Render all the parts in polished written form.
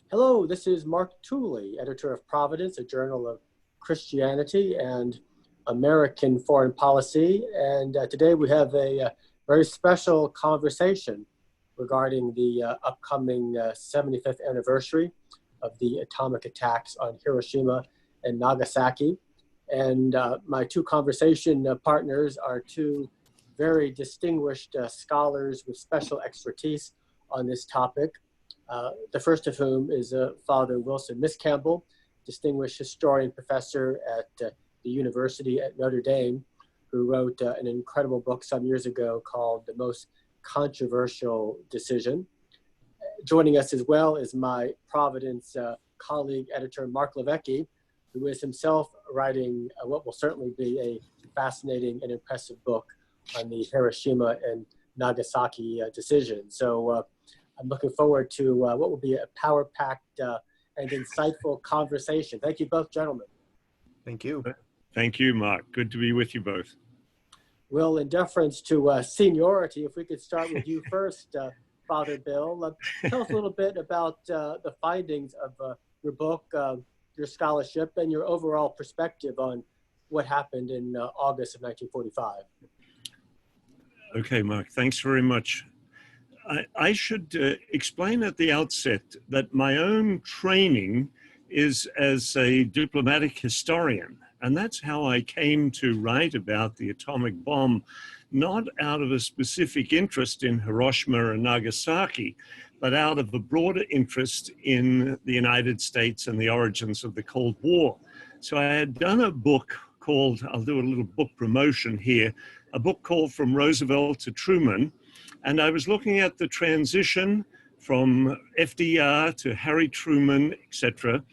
Hello, this is Marc Tooley, editor of Providence, a journal of Christianity and American foreign policy. And today we have a very special conversation regarding the upcoming 75th anniversary of the atomic attacks on Hiroshima and Nagasaki. And my two conversation partners are two very distinguished scholars with special expertise on this topic. The first of whom is Father Wilson Miscamble, distinguished historian professor at the university at Notre Dame, who wrote an incredible book some years ago called The Most Controversial Decision. Joining us as well is my Providence colleague, editor Marc LiVecche, who is himself writing what will certainly be a fascinating and impressive book on the Hiroshima and Nagasaki decision. So I'm looking forward to what will be a power-packed and insightful conversation. Thank you both, gentlemen. Thank you. Thank you, Mark. Good to be with you both. Well, in deference to seniority, if we could start with you first, Father Bill, tell us a little bit about the findings of your book, your scholarship, and your overall perspective on what happened in August of 1945. Okay, Mark, thanks very much. I should explain at the outset that my own training is as a diplomatic historian, and that's how I came to write about the atomic bomb, not out of a specific interest in Hiroshima and Nagasaki, but out of a broader interest in the United States and the origins of the Cold War. So I had done a book called, I'll do a little book promotion here, a book called From Roosevelt to Truman. And I was looking at the transition from FDR to Harry Truman, etc.,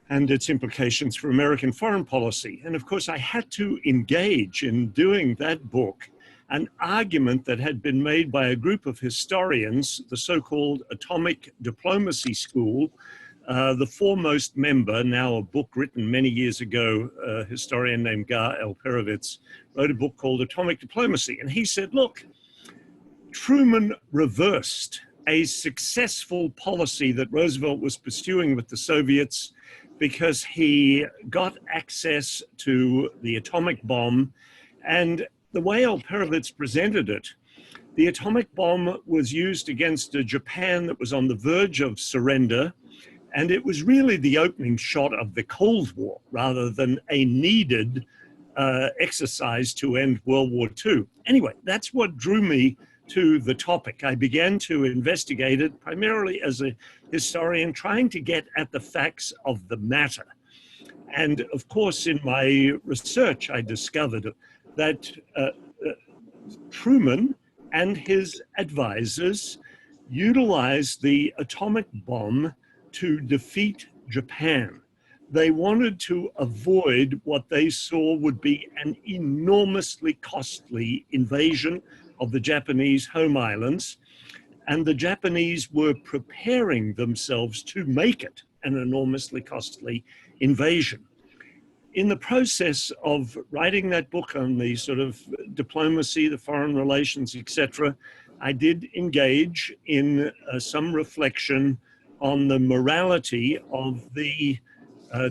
and its implications for American foreign policy. And of course, I had to engage in doing that book an argument that had been made by a group of historians, the so-called Atomic Diplomacy School. The foremost member, now a book written many years ago, a historian named Gar Alperovitz, wrote a book called Atomic Diplomacy. And he said, look, Truman reversed a successful policy that Roosevelt was pursuing with the Soviets because he got access to the atomic bomb. And the way Alperovitz presented it, the atomic bomb was used against a Japan that was on the verge of surrender. And it was really the opening shot of the Cold War rather than a needed exercise to end World War II. Anyway, that's what drew me to the topic. I began to investigate it primarily as a historian, trying to get at the facts of the matter. And of course, in my research, I discovered that Truman and his advisors utilized the atomic bomb to defeat Japan. They wanted to avoid what they saw would be an enormously costly invasion of the Japanese home islands, and the Japanese were preparing themselves to make it an enormously costly invasion. In the process of writing that book on the sort of diplomacy, the foreign relations, etc., I did engage in some reflection on the morality of the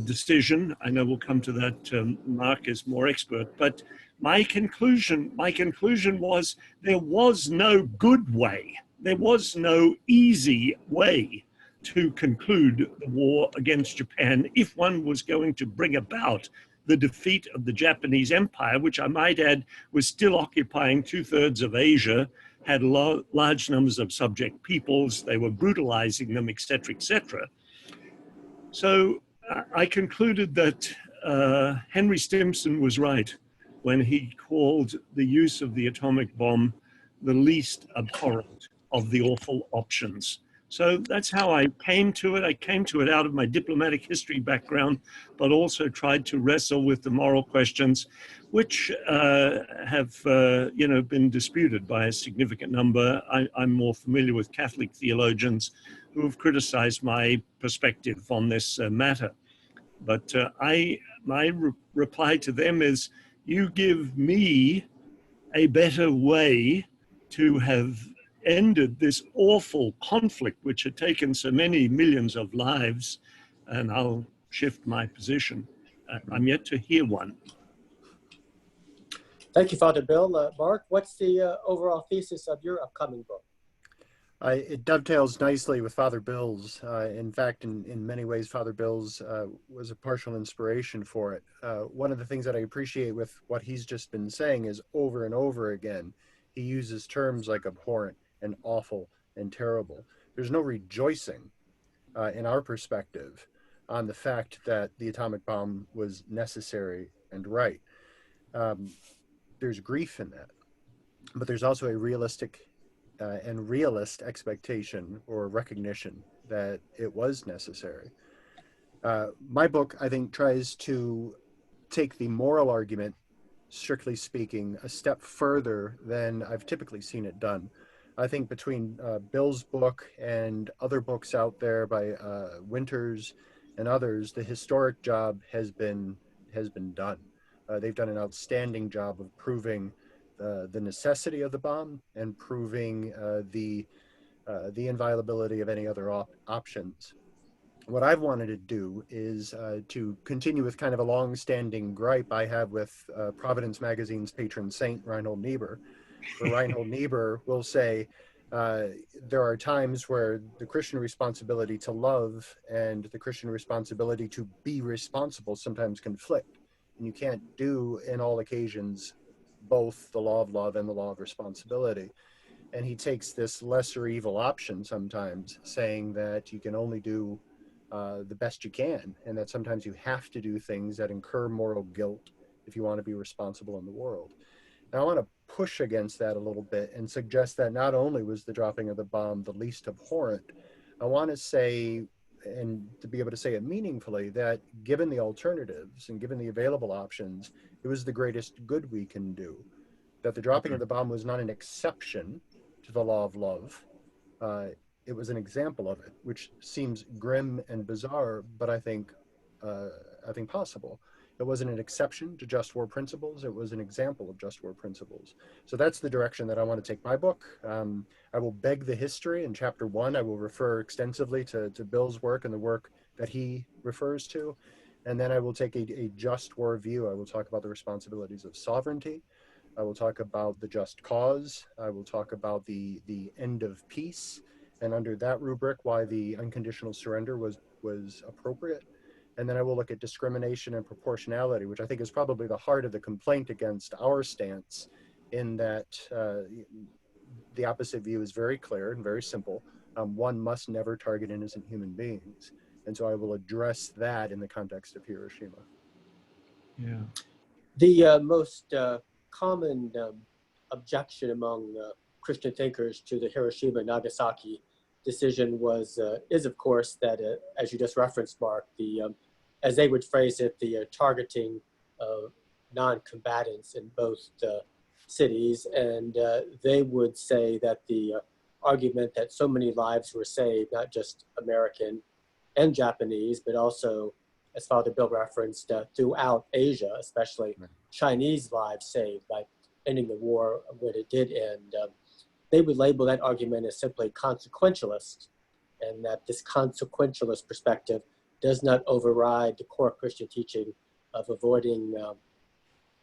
decision. I know we'll come to that. Mark is more expert, but my conclusion was there was no good way. There was no easy way to conclude the war against Japan if one was going to bring about the defeat of the Japanese Empire, which I might add was still occupying 2/3 of Asia, had large numbers of subject peoples, they were brutalizing them, etc., etc. So I concluded that Henry Stimson was right when he called the use of the atomic bomb the least abhorrent of the awful options. So that's how I came to it. I came to it out of my diplomatic history background, but also tried to wrestle with the moral questions, which have been disputed by a significant number. I'm more familiar with Catholic theologians who have criticized my perspective on this matter. But my reply to them is, you give me a better way to have ended this awful conflict which had taken so many millions of lives. And I'll shift my position. I'm yet to hear one. Thank you, Father Bill. Mark, what's the overall thesis of your upcoming book? It dovetails nicely with Father Bill's. In fact, in many ways, Father Bill's was a partial inspiration for it. One of the things that I appreciate with what he's just been saying is over and over again, he uses terms like abhorrent and awful and terrible. There's no rejoicing in our perspective on the fact that the atomic bomb was necessary and right. There's grief in that, but there's also a realistic and realist expectation or recognition that it was necessary. My book, I think, tries to take the moral argument, strictly speaking, a step further than I've typically seen it done. I think between Bill's book and other books out there by Winters and others, the historic job has been done. They've done an outstanding job of proving the necessity of the bomb and proving the inviolability of any other options. What I've wanted to do is to continue with kind of a long-standing gripe I have with Providence Magazine's patron saint, Reinhold Niebuhr, where Reinhold Niebuhr will say, there are times where the Christian responsibility to love and the Christian responsibility to be responsible sometimes conflict. And you can't do, in all occasions, both the law of love and the law of responsibility. And he takes this lesser evil option sometimes, saying that you can only do the best you can, and that sometimes you have to do things that incur moral guilt if you want to be responsible in the world. Now, I want to push against that a little bit and suggest that not only was the dropping of the bomb the least abhorrent, I want to say, and to be able to say it meaningfully, that given the alternatives and given the available options, it was the greatest good we can do. That the dropping of the bomb was not an exception to the law of love. It was an example of it, which seems grim and bizarre, but I think possible. It wasn't an exception to just war principles. It was an example of just war principles. So that's the direction that I want to take my book. I will beg the history. In chapter 1, I will refer extensively to Bill's work and the work that he refers to. And then I will take a just war view. I will talk about the responsibilities of sovereignty. I will talk about the just cause. I will talk about the end of peace. And under that rubric, why the unconditional surrender was appropriate. And then I will look at discrimination and proportionality, which I think is probably the heart of the complaint against our stance, in that the opposite view is very clear and very simple. One must never target innocent human beings. And so I will address that in the context of Hiroshima. Yeah. The most common objection among Christian thinkers to the Hiroshima and Nagasaki decision is of course that, as you just referenced, Mark, as they would phrase it, the targeting of non-combatants in both cities, and they would say that the argument that so many lives were saved, not just American and Japanese, but also, as Father Bill referenced, throughout Asia, especially Chinese lives saved by ending the war when it did end. They would label that argument as simply consequentialist, and that this consequentialist perspective does not override the core Christian teaching of avoiding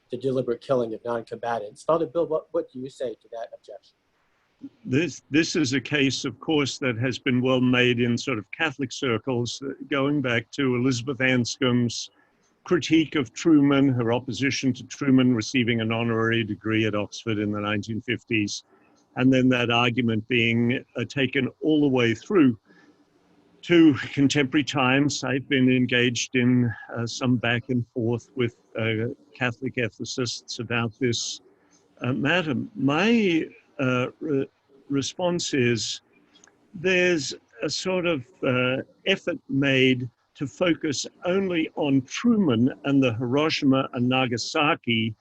the deliberate killing of non-combatants. Father Bill, what do you say to that objection? This is a case, of course, that has been well made in sort of Catholic circles, going back to Elizabeth Anscombe's critique of Truman, her opposition to Truman receiving an honorary degree at Oxford in the 1950s, and then that argument being taken all the way through to contemporary times. I've been engaged in some back and forth with Catholic ethicists about this matter. My response is there's a sort of effort made to focus only on Truman and the Hiroshima and Nagasaki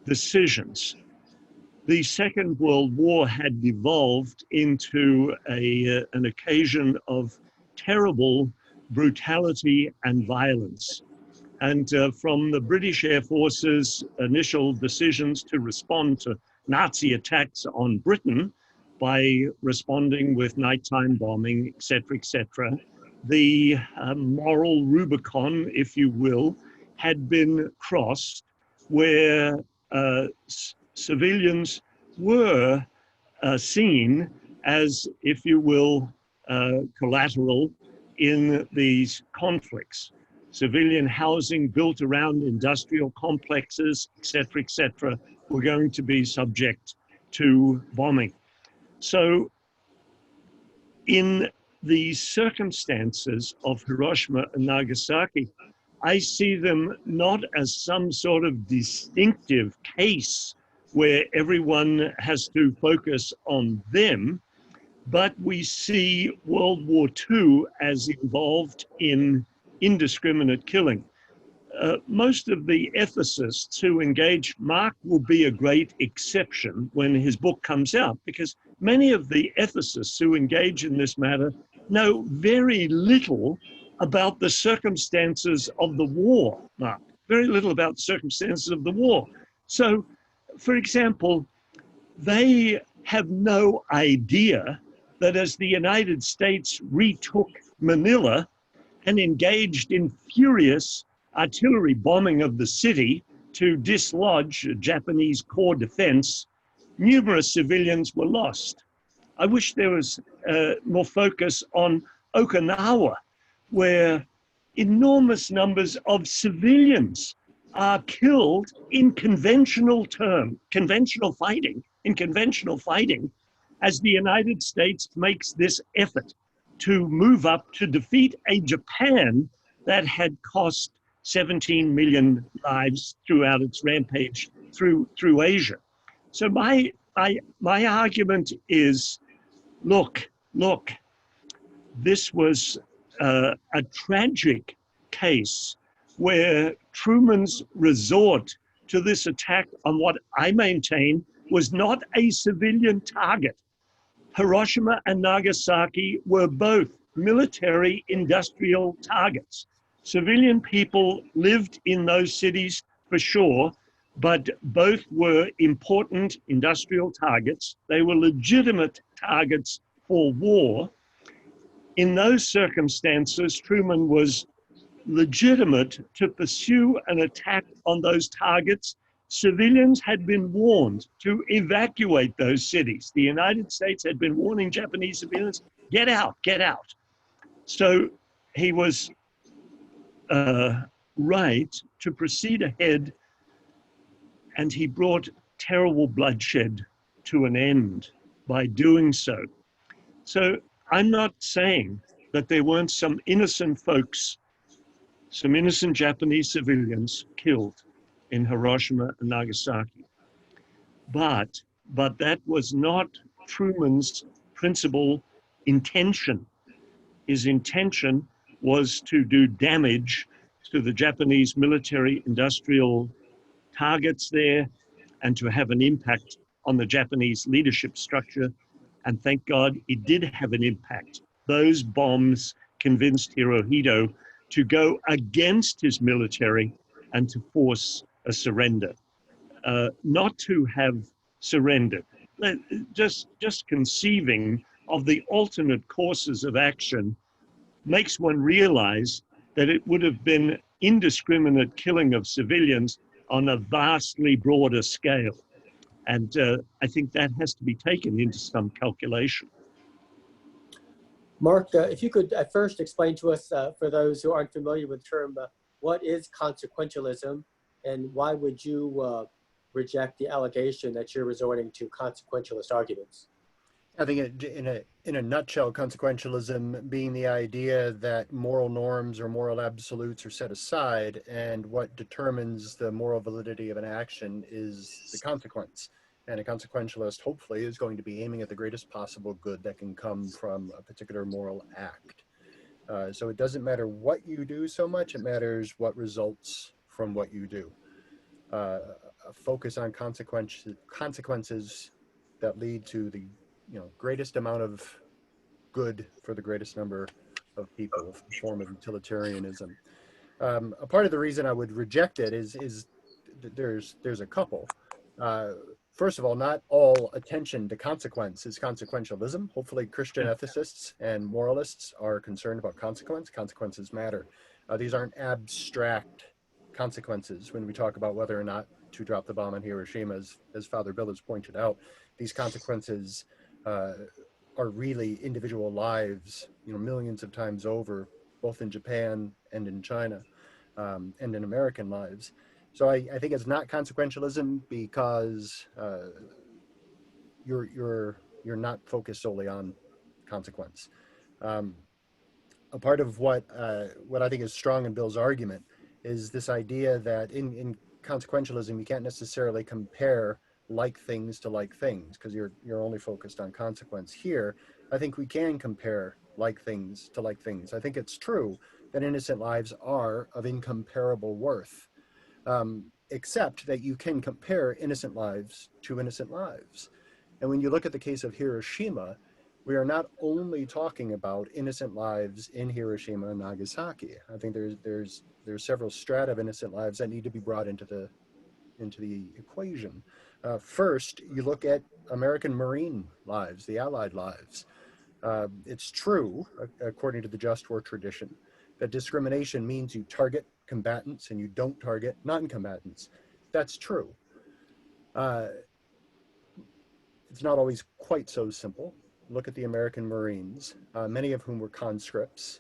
decisions. The Second World War had devolved into an occasion of terrible brutality and violence. And from the British Air Force's initial decisions to respond to Nazi attacks on Britain, by responding with nighttime bombing, et cetera, the moral Rubicon, if you will, had been crossed where civilians were seen as, if you will, collateral in these conflicts. Civilian housing built around industrial complexes, et cetera, were going to be subject to bombing. So in the circumstances of Hiroshima and Nagasaki, I see them not as some sort of distinctive case where everyone has to focus on them, but we see World War II as involved in indiscriminate killing. Most of the ethicists who engage, Marc will be a great exception when his book comes out, because many of the ethicists who engage in this matter know very little about the circumstances of the war, Marc, very little about the circumstances of the war. So, for example, they have no idea that as the United States retook Manila and engaged in furious artillery bombing of the city to dislodge a Japanese core defense, numerous civilians were lost. I wish there was more focus on Okinawa, where enormous numbers of civilians are killed in conventional fighting, as the United States makes this effort to move up to defeat a Japan that had cost 17 million lives throughout its rampage through Asia. So my argument is, look, this was a tragic case where Truman's resort to this attack on what I maintain was not a civilian target. Hiroshima and Nagasaki were both military industrial targets. Civilian people lived in those cities for sure, but both were important industrial targets. They were legitimate targets for war. In those circumstances, Truman was legitimate to pursue an attack on those targets. Civilians had been warned to evacuate those cities. The United States had been warning Japanese civilians, get out, get out. So he was right to proceed ahead, and he brought terrible bloodshed to an end by doing so. So I'm not saying that there weren't some innocent folks, some innocent Japanese civilians killed in Hiroshima and Nagasaki. But that was not Truman's principal intention. His intention was to do damage to the Japanese military industrial targets there and to have an impact on the Japanese leadership structure. And thank God it did have an impact. Those bombs convinced Hirohito to go against his military and to force a surrender. Not to have surrendered. Just conceiving of the alternate courses of action makes one realize that it would have been indiscriminate killing of civilians on a vastly broader scale. And I think that has to be taken into some calculation. Marc, if you could at first explain to us, for those who aren't familiar with the term, what is consequentialism, and why would you reject the allegation that you're resorting to consequentialist arguments? I think in a nutshell, consequentialism being the idea that moral norms or moral absolutes are set aside, and what determines the moral validity of an action is the consequence. And a consequentialist, hopefully, is going to be aiming at the greatest possible good that can come from a particular moral act. So it doesn't matter what you do so much, it matters what results from what you do. A focus on consequences that lead to the greatest amount of good for the greatest number of people, a form of utilitarianism. A part of the reason I would reject it is there's a couple. first of all, not all attention to consequence is consequentialism. Hopefully Christian Yeah. ethicists and moralists are concerned about consequence. Consequences matter. These aren't abstract consequences when we talk about whether or not to drop the bomb on Hiroshima, as Father Bill has pointed out. These consequences are really individual lives, millions of times over, both in Japan and in China, and in American lives. So I think it's not consequentialism because you're not focused solely on consequence. Um, a part of what I think is strong in Bill's argument is this idea that in consequentialism you can't necessarily compare like things to like things because you're only focused on consequence. Here, I think we can compare like things to like things. I think it's true that innocent lives are of incomparable worth, except that you can compare innocent lives to innocent lives. And when you look at the case of Hiroshima, we are not only talking about innocent lives in Hiroshima and Nagasaki. I think there's several strata of innocent lives that need to be brought into the equation. First, you look at American Marine lives, the Allied lives. It's true, according to the just war tradition, that discrimination means you target combatants and you don't target non-combatants. That's true. It's not always quite so simple. Look at the American Marines, many of whom were conscripts,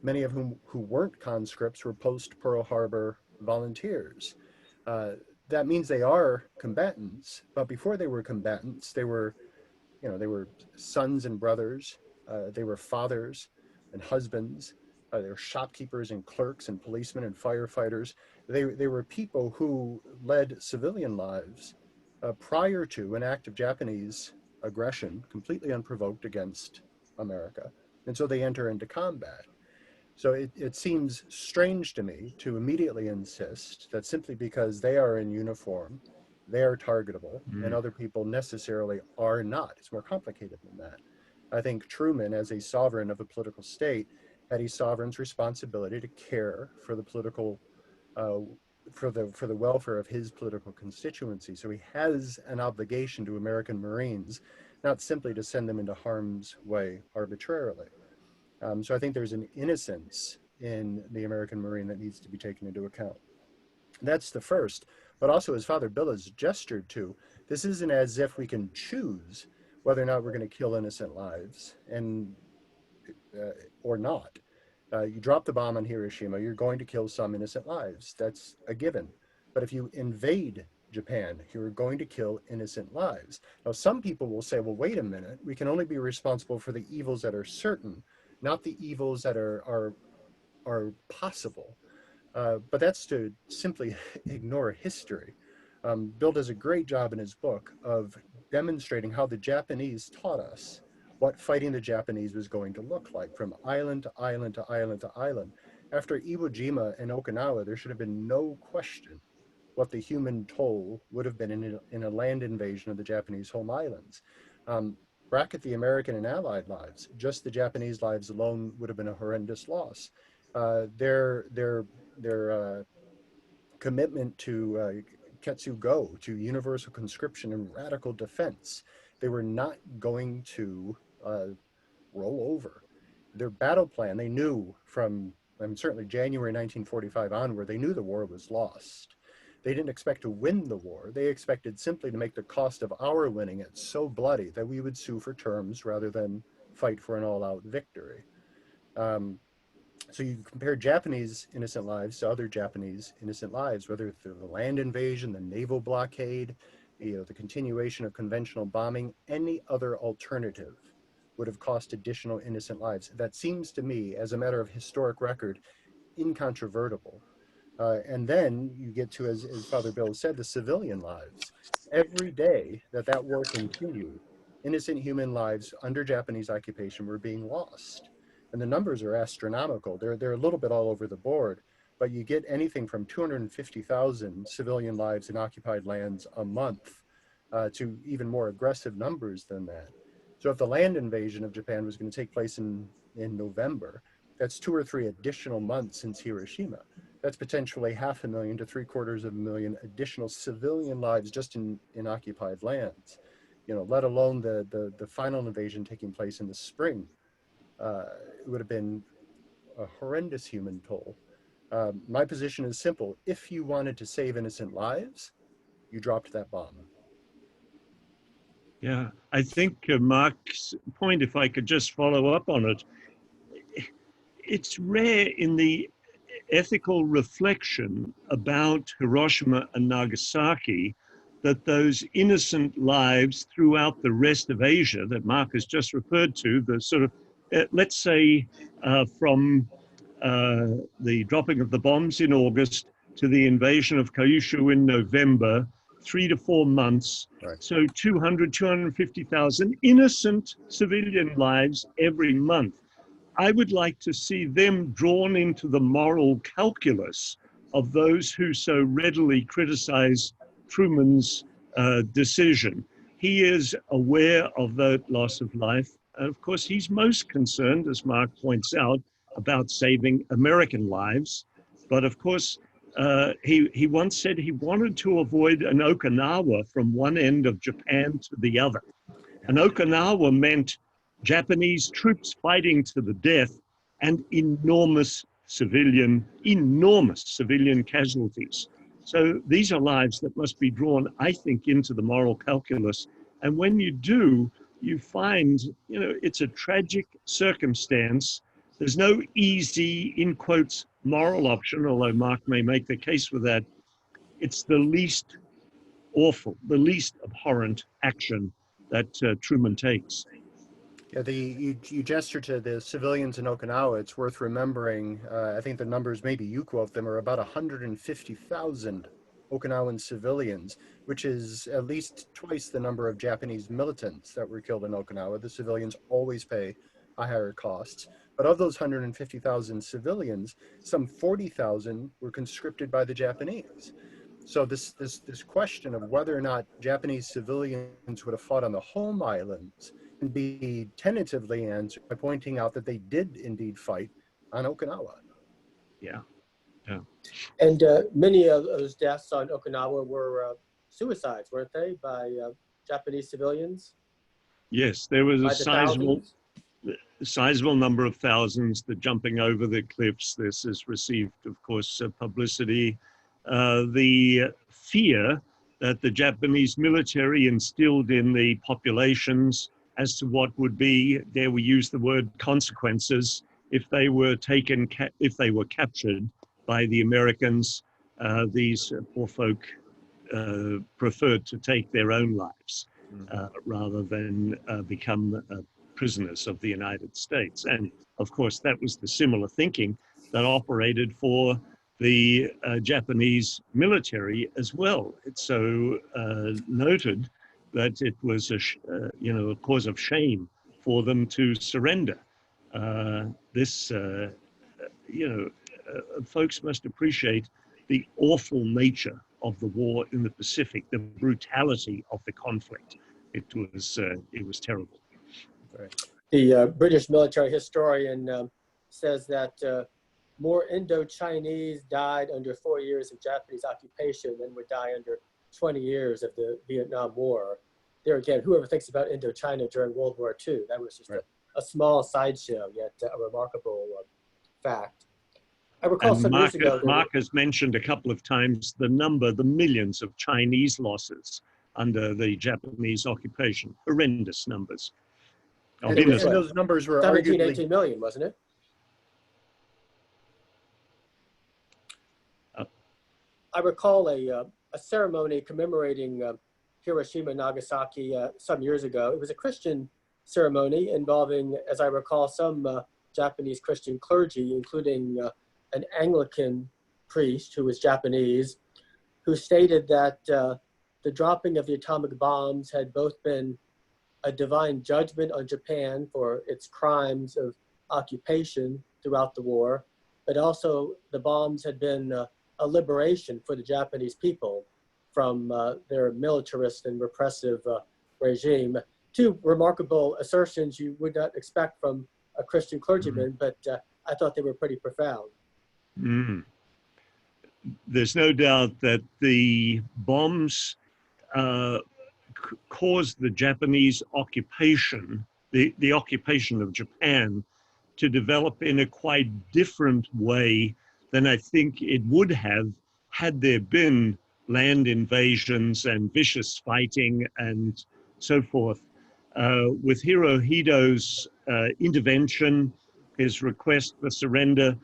many of whom who weren't conscripts were post-Pearl Harbor volunteers. That means they are combatants, but before they were combatants, they were sons and brothers, they were fathers and husbands, they were shopkeepers and clerks and policemen and firefighters. They were people who led civilian lives prior to an act of Japanese aggression, completely unprovoked against America. And so they enter into combat. So it seems strange to me to immediately insist that simply because they are in uniform, they are targetable, and other people necessarily are not. It's more complicated than that. I think Truman, as a sovereign of a political state, had a sovereign's responsibility to care for the political, for the welfare of his political constituency. So he has an obligation to American Marines, not simply to send them into harm's way arbitrarily. So I think there's an innocence in the American Marine that needs to be taken into account. That's the first. But also, as Father Bill has gestured to, this isn't as if we can choose whether or not we're going to kill innocent lives and or not. You drop the bomb on Hiroshima, you're going to kill some innocent lives. That's a given. But if you invade Japan, you're going to kill innocent lives. Now, some people will say, well, wait a minute, we can only be responsible for the evils that are certain, not the evils that are possible. But that's to simply ignore history. Bill does a great job in his book of demonstrating how the Japanese taught us what fighting the Japanese was going to look like from island to island to island to island. After Iwo Jima and Okinawa, there should have been no question what the human toll would have been in a land invasion of the Japanese home islands. Bracket the American and Allied lives. Just the Japanese lives alone would have been a horrendous loss. Their commitment to Ketsu-go, to universal conscription and radical defense, they were not going to roll over. Their battle plan, they knew from certainly January 1945 onward, they knew the war was lost. They didn't expect to win the war. They expected simply to make the cost of our winning it so bloody that we would sue for terms rather than fight for an all-out victory. So you compare Japanese innocent lives to other Japanese innocent lives, whether through the land invasion, the naval blockade, the continuation of conventional bombing, any other alternative would have cost additional innocent lives. That seems to me, as a matter of historic record, incontrovertible. And then you get to, as Father Bill said, the civilian lives. Every day that war continued, innocent human lives under Japanese occupation were being lost. And the numbers are astronomical. They're a little bit all over the board, but you get anything from 250,000 civilian lives in occupied lands a month to even more aggressive numbers than that. So if the land invasion of Japan was going to take place in November, that's 2 or 3 additional months since Hiroshima. that's potentially 500,000 to 750,000 additional civilian lives just in occupied lands. You know, let alone the final invasion taking place in the spring. It would have been a horrendous human toll. My position is simple. If you wanted to save innocent lives, you dropped that bomb. Yeah, I think Mark's point, if I could just follow up on it, it's rare in the ethical reflection about Hiroshima and Nagasaki that those innocent lives throughout the rest of Asia that Mark has just referred to, the sort of, let's say, from the dropping of the bombs in August to the invasion of Kyushu in November, 3 to 4 months. Right. So 250,000 innocent civilian lives every month. I would like to see them drawn into the moral calculus of those who so readily criticize Truman's decision. He is aware of the loss of life. And of course, he's most concerned, as Mark points out, about saving American lives. But of course, he once said he wanted to avoid an Okinawa from one end of Japan to the other. An Okinawa meant Japanese troops fighting to the death and enormous civilian casualties. So these are lives that must be drawn, I think, into the moral calculus. And when you do, you find, you know, it's a tragic circumstance. There's no easy, in quotes, moral option, although Mark may make the case for that. It's the least awful, the least abhorrent action that Truman takes. Yeah, you gesture to the civilians in Okinawa. It's worth remembering. I think the numbers, maybe you quote them, are about 150,000 Okinawan civilians, which is at least twice the number of Japanese militants that were killed in Okinawa. The civilians always pay a higher cost. But of those 150,000 civilians, some 40,000 were conscripted by the Japanese. So this question of whether or not Japanese civilians would have fought on the home islands can be tentatively answered by pointing out that they did indeed fight on Okinawa. Yeah, yeah. And many of those deaths on Okinawa were suicides, weren't they, by Japanese civilians? Yes, there was a sizable number of thousands that jumping over the cliffs. This has received, of course, publicity. The fear that the Japanese military instilled in the populations as to what would be, dare we use the word, consequences if they were captured by the Americans. These poor folk preferred to take their own lives rather than become prisoners of the United States. And of course, that was the similar thinking that operated for the Japanese military as well. It's so noted that it was a cause of shame for them to surrender. Folks must appreciate the awful nature of the war in the Pacific, the brutality of the conflict. It was terrible. Right. The British military historian says that more Indo-Chinese died under 4 years of Japanese occupation than would die under 20 years of the Vietnam War. There again, whoever thinks about Indochina during World War II, that was just a small sideshow, yet a remarkable fact. I recall some years ago. Mark has mentioned a couple of times the millions of Chinese losses under the Japanese occupation, horrendous numbers. And those numbers were 17, arguably 18 million, wasn't it? I recall a ceremony commemorating Hiroshima and Nagasaki some years ago. It was a Christian ceremony involving, as I recall, some Japanese Christian clergy, including an Anglican priest who was Japanese, who stated that the dropping of the atomic bombs had both been a divine judgment on Japan for its crimes of occupation throughout the war, but also the bombs had been a liberation for the Japanese people from their militarist and repressive regime. Two remarkable assertions you would not expect from a Christian clergyman, but I thought they were pretty profound. Mm. there's no doubt that the bombs caused the Japanese occupation, the occupation of Japan, to develop in a quite different way than I think it would have had there been land invasions and vicious fighting and so forth. With Hirohito's intervention, his request for surrender,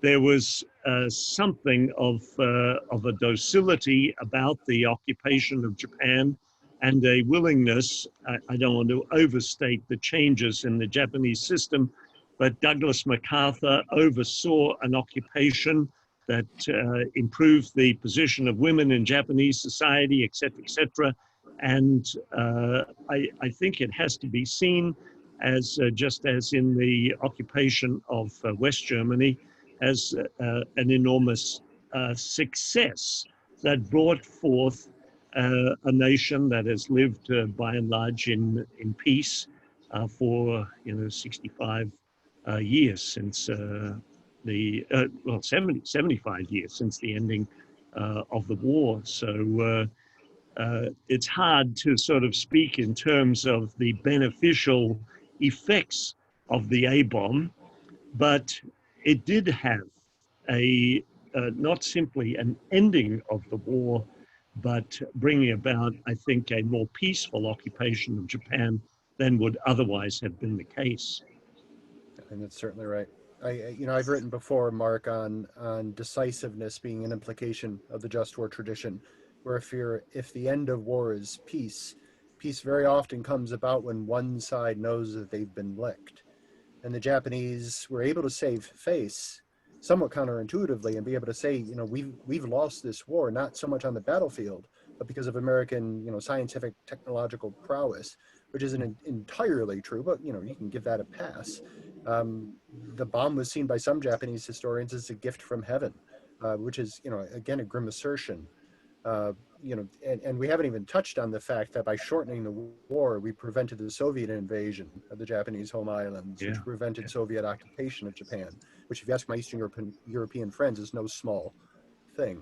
there was something of a docility about the occupation of Japan and a willingness. I don't want to overstate the changes in the Japanese system, but Douglas MacArthur oversaw an occupation that improved the position of women in Japanese society, et cetera, and I think it has to be seen as, just as in the occupation of West Germany, as an enormous success that brought forth a nation that has lived by and large in peace for 65 years since the 75 years since the ending of the war. So it's hard to sort of speak in terms of the beneficial effects of the A-bomb, but it did have a not simply an ending of the war, but bringing about, I think, a more peaceful occupation of Japan than would otherwise have been the case. And that's certainly right. I've written before, Mark, on decisiveness being an implication of the just war tradition, where if the end of war is peace, peace very often comes about when one side knows that they've been licked. And the Japanese were able to save face somewhat counterintuitively and be able to say, we've lost this war, not so much on the battlefield, but because of American, scientific technological prowess, which isn't entirely true, but, you can give that a pass. The bomb was seen by some Japanese historians as a gift from heaven, which is, again, a grim assertion. And we haven't even touched on the fact that by shortening the war, we prevented the Soviet invasion of the Japanese home islands, which prevented Soviet occupation of Japan, which, if you ask my Eastern European friends, is no small thing.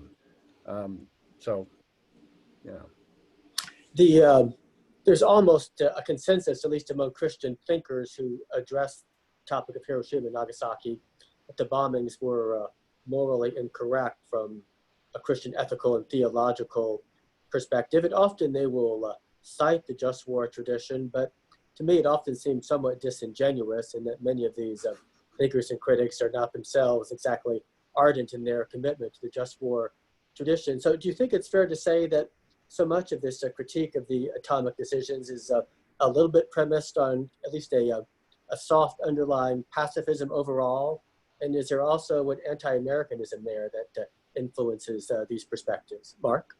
There's almost a consensus, at least among Christian thinkers who address the topic of Hiroshima and Nagasaki, that the bombings were morally incorrect from a Christian ethical and theological perspective. And often they will cite the just war tradition, but to me it often seems somewhat disingenuous in that many of these thinkers and critics are not themselves exactly ardent in their commitment to the just war tradition. So do you think it's fair to say that so much of this critique of the atomic decisions is a little bit premised on at least a soft underlying pacifism overall? And is there also an anti-Americanism there that influences these perspectives? Mark?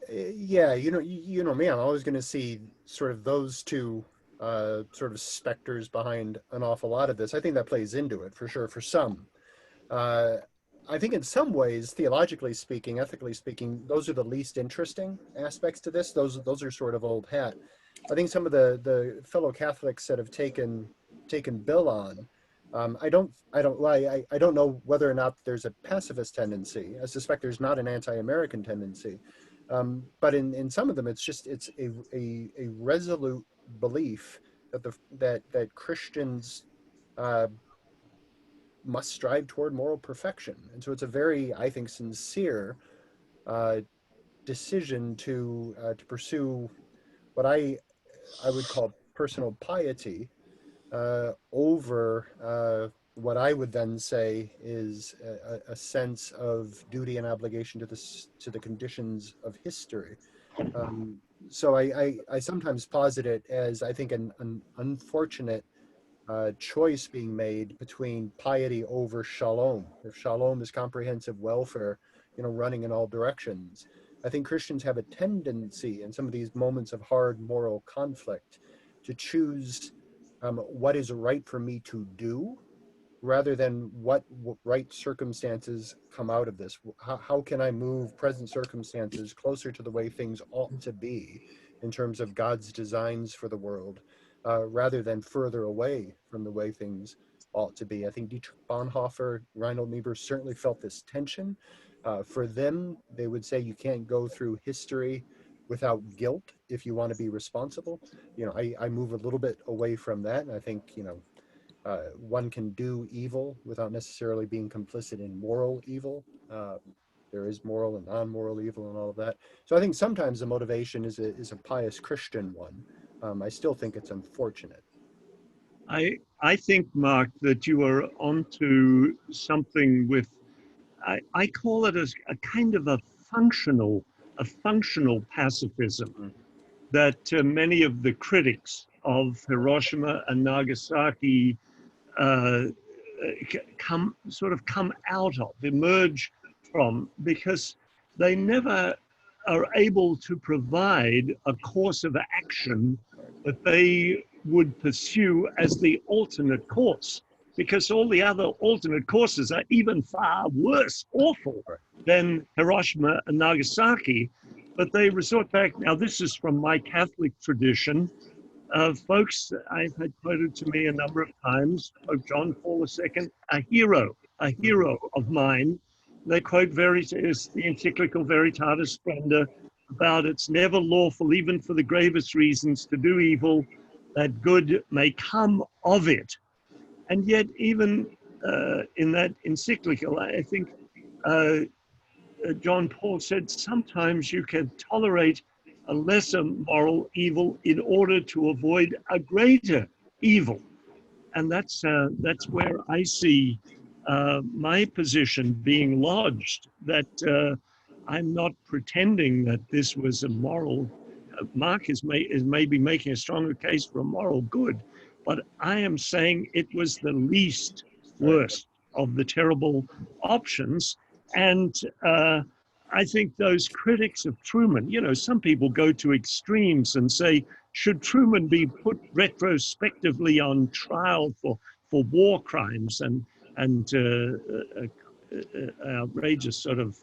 Yeah, you know me, I'm always going to see sort of those two sort of specters behind an awful lot of this. I think that plays into it for sure for some. I think in some ways, theologically speaking, ethically speaking, those are the least interesting aspects to this. Those are sort of old hat. I think some of the fellow Catholics that have taken Bill on, I don't know whether or not there's a pacifist tendency. I suspect there's not an anti-American tendency, but in some of them, it's a resolute belief that Christians must strive toward moral perfection, and so it's a very, I think, sincere decision to pursue what I would call personal piety over what I would then say is a sense of duty and obligation to the conditions of history. So I sometimes posit it as, I think, an unfortunate choice being made between piety over shalom. If shalom is comprehensive welfare, running in all directions, I think Christians have a tendency in some of these moments of hard moral conflict to choose what is right for me to do, rather than what right circumstances come out of this. How can I move present circumstances closer to the way things ought to be in terms of God's designs for the world, rather than further away from the way things ought to be. I think Dietrich Bonhoeffer, Reinhold Niebuhr certainly felt this tension. For them, they would say you can't go through history without guilt if you want to be responsible. I move a little bit away from that, and I think, one can do evil without necessarily being complicit in moral evil. There is moral and non-moral evil and all of that. So I think sometimes the motivation is a pious Christian one. I still think it's unfortunate. I think, Mark, that you are onto something with, I call it a kind of a functional pacifism Mm. that many of the critics of Hiroshima and Nagasaki come out of, emerge from, because they never are able to provide a course of action that they would pursue as the alternate course, because all the other alternate courses are even far worse, awful than Hiroshima and Nagasaki. But they resort back. Now, this is from my Catholic tradition. Folks I've had quoted to me a number of times, Pope John Paul II, a hero of mine. They quote the encyclical Veritatis Splendor about it's never lawful, even for the gravest reasons, to do evil, that good may come of it. And yet, even in that encyclical, I think John Paul said, sometimes you can tolerate a lesser moral evil in order to avoid a greater evil. And that's where I see my position being lodged, that I'm not pretending that this was a moral. Mark is maybe making a stronger case for a moral good, but I am saying it was the least worst of the terrible options. And I think those critics of Truman, some people go to extremes and say, should Truman be put retrospectively on trial for war crimes and outrageous sort of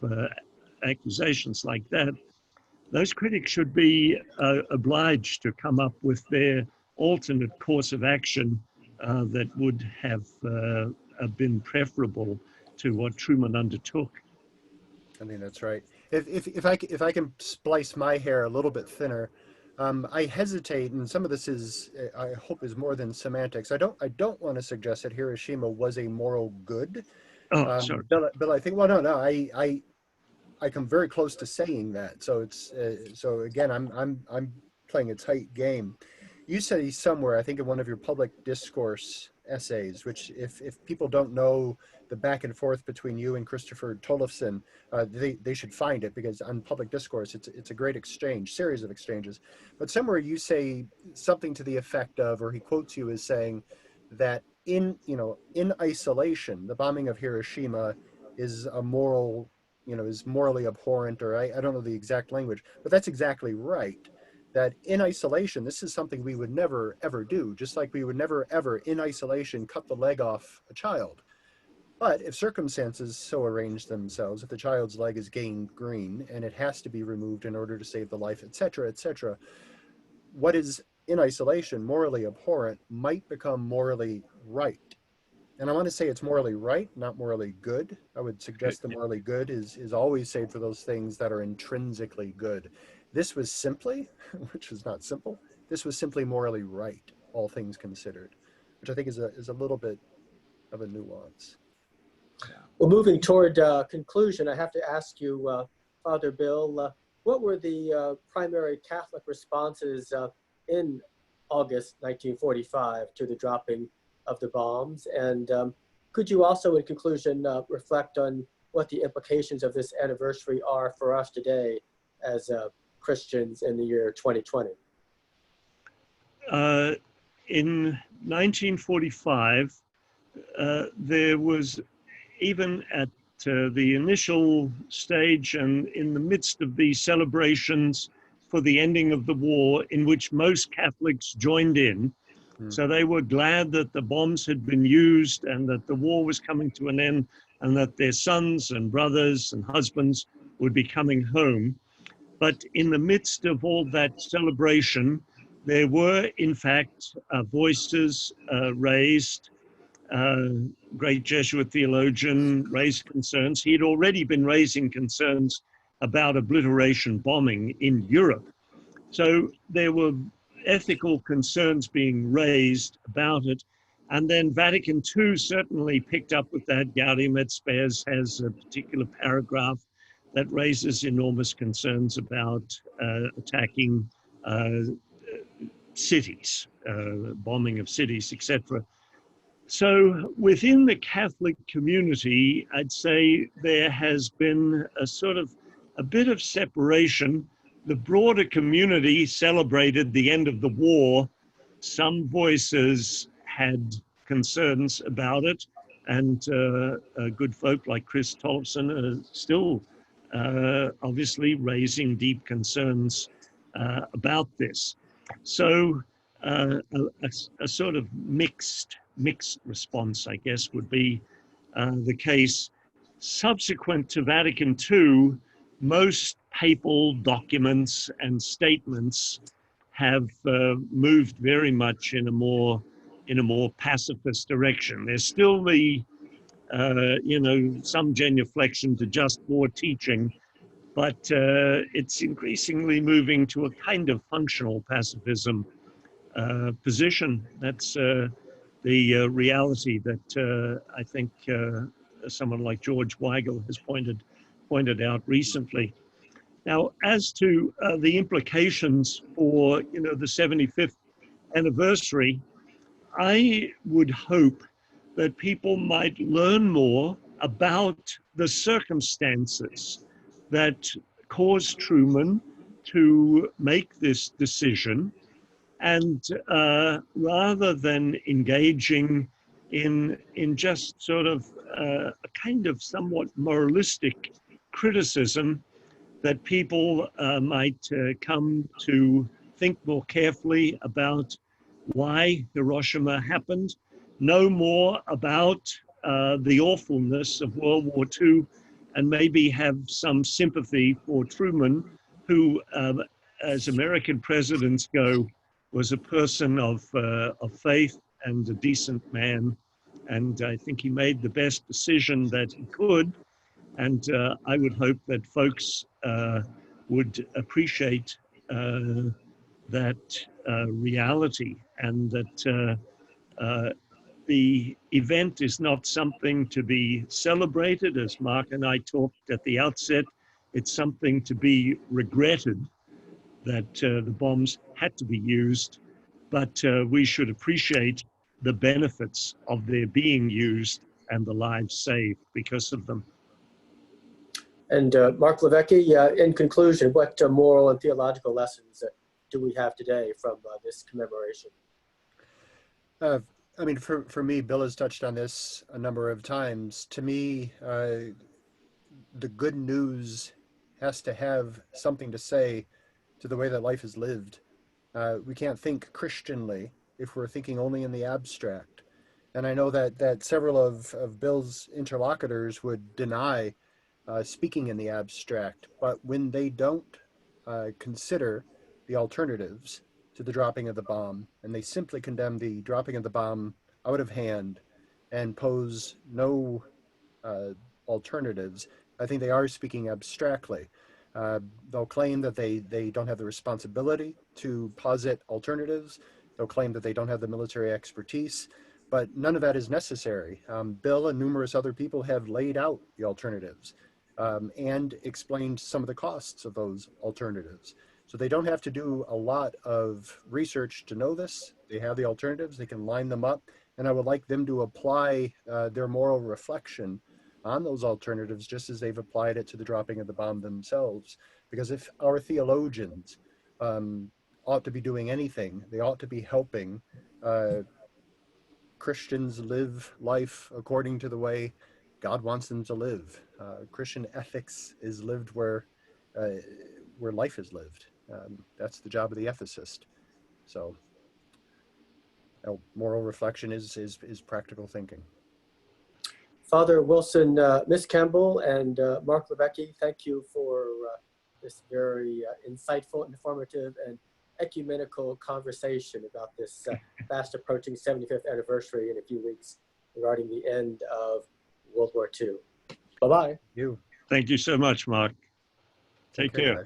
accusations like that? Those critics should be obliged to come up with their alternate course of action that would have been preferable to what Truman undertook. I think that's right. If I can splice my hair a little bit thinner, I hesitate, and some of this is, I hope, is more than semantics. I don't want to suggest that Hiroshima was a moral good. Oh, sorry. Bill, I think, well, no, I come very close to saying that. So it's so again, I'm playing a tight game. You say somewhere, I think in one of your public discourse essays, which if people don't know the back and forth between you and Christopher Tollefson, they should find it, because on public discourse, it's a great series of exchanges. But somewhere you say something to the effect of, or he quotes you as saying that in isolation, the bombing of Hiroshima is a moral, is morally abhorrent, or I don't know the exact language, but that's exactly right. That in isolation, this is something we would never, ever do, just like we would never, ever, in isolation, cut the leg off a child. But if circumstances so arrange themselves, if the child's leg is gangrene and it has to be removed in order to save the life, etc., what is in isolation morally abhorrent might become morally right. And I want to say it's morally right, not morally good. I would suggest the morally good is always saved for those things that are intrinsically good. This was simply, which is not simple, this was simply morally right, all things considered, which I think is a little bit of a nuance. Well, moving toward conclusion, I have to ask you, Father Bill, what were the primary Catholic responses in August 1945 to the dropping of the bombs? And could you also, in conclusion, reflect on what the implications of this anniversary are for us today as Christians in the year 2020? In 1945, there was, even at the initial stage and in the midst of the celebrations for the ending of the war, in which most Catholics joined in, so they were glad that the bombs had been used and that the war was coming to an end and that their sons and brothers and husbands would be coming home. But in the midst of all that celebration, there were, in fact, voices raised uh, great Jesuit theologian, raised concerns. He had already been raising concerns about obliteration bombing in Europe. So there were ethical concerns being raised about it. And then Vatican II certainly picked up with that. Gaudium et Spes has a particular paragraph that raises enormous concerns about attacking cities, bombing of cities, etc. So within the Catholic community, I'd say there has been a sort of a bit of separation. The broader community celebrated the end of the war. Some voices had concerns about it, and good folk like Chris Tollefson are still obviously raising deep concerns about this. So a sort of mixed response, I guess, would be the case. Subsequent to Vatican II, most papal documents and statements have moved very much in a more pacifist direction. There's still the some genuflection to just war teaching, but it's increasingly moving to a kind of functional pacifism position. That's the reality that I think someone like George Weigel has pointed out recently. Now, as to the implications for the 75th anniversary, I would hope that people might learn more about the circumstances that caused Truman to make this decision, and rather than engaging in just sort of a kind of somewhat moralistic criticism, that people might come to think more carefully about why Hiroshima happened, know more about the awfulness of World War II, and maybe have some sympathy for Truman, who, as American presidents go, was a person of faith and a decent man. And I think he made the best decision that he could. And I would hope that folks would appreciate that reality, and that the event is not something to be celebrated, as Mark and I talked at the outset. It's something to be regretted that the bombs had to be used, but we should appreciate the benefits of their being used and the lives saved because of them. And Marc LiVecche, in conclusion, what moral and theological lessons do we have today from this commemoration? I mean, for me, Bill has touched on this a number of times. To me, the good news has to have something to say to the way that life is lived. We can't think Christianly if we're thinking only in the abstract. And I know that several of Bill's interlocutors would deny speaking in the abstract, but when they don't consider the alternatives to the dropping of the bomb, and they simply condemn the dropping of the bomb out of hand and pose no alternatives, I think they are speaking abstractly. They'll claim that they don't have the responsibility to posit alternatives. They'll claim that they don't have the military expertise, but none of that is necessary. Bill and numerous other people have laid out the alternatives and explained some of the costs of those alternatives. So they don't have to do a lot of research to know this. They have the alternatives, they can line them up, and I would like them to apply their moral reflection on those alternatives just as they've applied it to the dropping of the bomb themselves. Because if our theologians ought to be doing anything, they ought to be helping Christians live life according to the way God wants them to live. Christian ethics is lived where life is lived. That's the job of the ethicist. So, moral reflection is practical thinking. Father Wilson Miscamble and Marc LiVecche, thank you for this very insightful, informative, and ecumenical conversation about this fast approaching 75th anniversary in a few weeks. regarding the end of World War II. Bye-bye. You. Thank you so much, Mark. Take Okay, care. guys.